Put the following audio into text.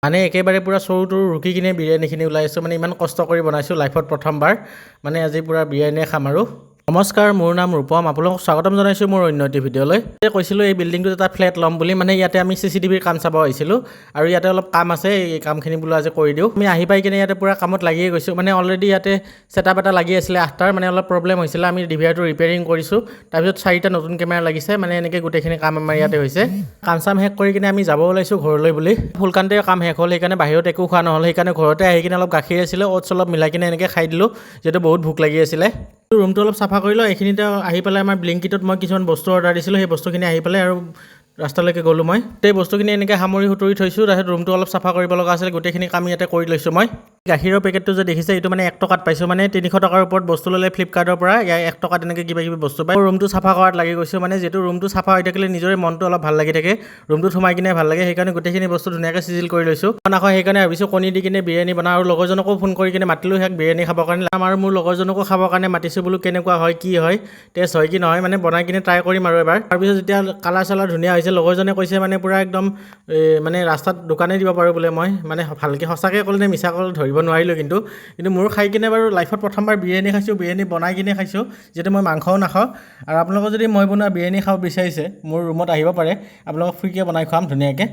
মানে একেবাৰে পুৰা চৰুটো ৰুকি কিনে বিৰিয়ানীখিনি ওলাই আছোঁ মানে ইমান কষ্ট কৰি বনাইছোঁ লাইফত প্ৰথমবাৰ মানে আজি পুৰা বিৰিয়ানীয়ে খাম আৰু নমস্কাৰ মোৰ নাম ৰূপম আপোনালোকক স্বাগতম জনাইছোঁ মোৰ অন্য এটি ভিডিঅ'লৈ কৈছিলোঁ এই বিল্ডিংটোত এটা ফ্লেট ল'ম বুলি মানে ইয়াতে আমি CCTVৰ কাম চাব আহিছিলোঁ আৰু ইয়াতে অলপ কাম আছে এই কামখিনি বোলো আজি কৰি দিওঁ আমি আহি পাই কিনে ইয়াতে পুৰা কামত লাগিয়ে গৈছোঁ মানে অলৰেডি ইয়াতে ছেটআপ এটা লাগি আছিলে 8টাৰ মানে অলপ প্ৰব্লেম হৈছিলে আমি ডিভিআৰটো ৰিপেয়াৰিং কৰিছোঁ তাৰপিছত 4টা নতুন কেমেৰা লাগিছে মানে এনেকৈ গোটেইখিনি কাম আমাৰ ইয়াতে হৈছে কাম চাম শেষ কৰি কিনে আমি যাব ওলাইছোঁ ঘৰলৈ বুলি ফুলকান্তে কাম শেষ হ'ল সেইকাৰণে বাহিৰত একো খোৱা নহ'ল সেইকাৰণে ঘৰতে আহি কিনে অলপ গাখীৰ আছিলে অ'টছ অলপ মিলাই কিনে এনেকৈ খাই দিলোঁ যিহেতু বহুত ভোক লাগি আছিলে ৰুমটো অলপ চাফা কৰি লওঁ এইখিনিতে আহি পেলাই আমাৰ ব্লিংকিটত মই কিছুমান বস্তু অৰ্ডাৰ দিছিলোঁ সেই বস্তুখিনি আহি পেলাই আৰু ৰাস্তালৈকে গ'লোঁ মই সেই বস্তুখিনি এনেকৈ সামৰি সুতৰি থৈছোঁ তাৰপিছত ৰুমটো অলপ চাফা কৰিব লগা আছিল গোটেইখিনি কাম ইয়াতে কৰি লৈছোঁ মই গাখীৰৰ পেকেটটো যে দেখিছে এইটো মানে 1 টকাত পাইছোঁ মানে 300 টকাৰ ওপৰত বস্তু ল'লে ফ্লিপকাৰ্টৰ পৰা 1 টকাত এনেকৈ কিবা কিবি বস্তু পায় ৰুমটো চাফা কৰাত লাগি গৈছোঁ মানে যিহেতু ৰুমটো চাফা হৈ থাকিলে নিজৰে মনটো অলপ ভাল লাগি থাকে ৰুমটোত সোমাই কিনে ভাল লাগে সেইকাৰণে গোটেইখিনি বস্তু ধুনীয়াকৈ চিজিল কৰি লৈছোঁ আকৌ সেইকাৰণে ভাবিছোঁ কণী দি কিনে বিৰিয়ানী বনাওঁ আৰু লগৰজনকো ফোন কৰি কিনে মাতিলোঁ সেয়াক বিৰিয়ানী খাবৰ কাৰণে আৰু মোৰ লগৰজনকো খাবৰ কাৰণে মাতিছোঁ বোলো কেনেকুৱা হয় কি হয় টেষ্ট হয় কি নহয় মানে বনাই কিনে ট্ৰাই কৰিম আৰু এবাৰ তাৰপিছত যেতিয়া কালাৰ চালাৰ ধুনীয়া হৈছে লগৰজনে কৈছে মানে পুৰা একদম মানে ৰাস্তাত দোকানে দিব পাৰোঁ বোলে মই মানে ভালকৈ সঁচাকৈ ক'লে নে মিছা ক'লে ধৰিব নোৱাৰিলোঁ কিন্তু মোৰ খাই কিনে বাৰু লাইফত প্ৰথমবাৰ বিৰিয়ানী খাইছোঁ বিৰিয়ানী বনাই কিনে খাইছোঁ যিহেতু মই মাংসও নাখাওঁ আৰু আপোনালোকৰ যদি মই বনোৱা বিৰিয়ানী খাব বিচাৰিছে মোৰ ৰুমত আহিব পাৰে আপোনালোকক ফ্ৰীকৈ বনাই খুৱাম ধুনীয়াকৈ